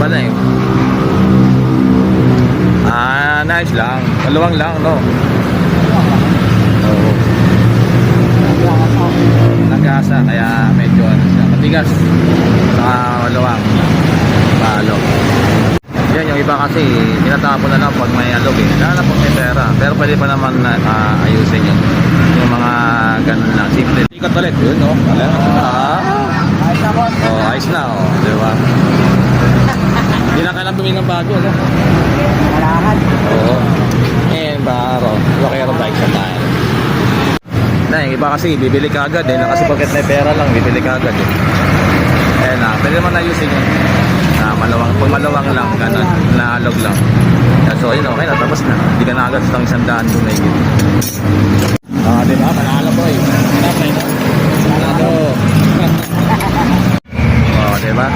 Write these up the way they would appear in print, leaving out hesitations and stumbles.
pala eh. Nice lang. Maluwang lang, no? Oo. Nagasa, kaya medyo ano siya, matigas. Maluwang. Palo. Yan, yung iba kasi tinatapon na lang pag may alog eh. Lalo na pag may pera. Pero pwede pa naman ayusin yun. Yung mga ganun lang, simple. Ikat ulit, yun, no? Ayos na, oh. Diba? Hindi na kailang bumili ng bago, no? Kailangan. Oo. Baro. Rockero bike sa tayo. Na, yung iba kasi bibili ka agad eh. Kasi pagkat may pera lang, bibili ka agad eh. Ayan na, pwede naman ayusin yun. Malawang, pag malawang lang, ganun, naalog lang. So, yun, okay na, tapos na. Hindi ka na agad sa 100 kung may git. Diba? Panalo ko eh. Panalo. Panalo. Diba?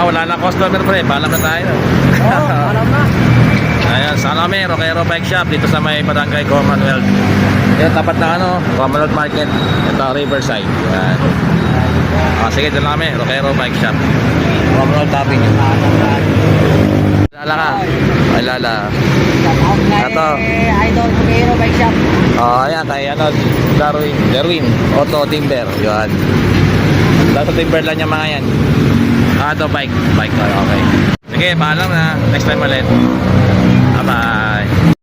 Wala na customer pre, paalam na tayo. Alam na. Ayan, sana kami, Rockero Bike Shop dito sa may Barangay Commonwealth. Yan, tapat na Commonwealth Market. Ito, Riverside. Yan. Sige, dyan kami, Rockero Bike Shop. Commonwealth Avenue. Lala ka. Ay, Lala. Ito. Idol Rockero Bike Shop. Ayan, kay Derwin. Auto Timber. Yan. Dato timber lang yung mga yan. Ito, bike. Okay. Sige, paalam na. Next time ulit. Bye-bye.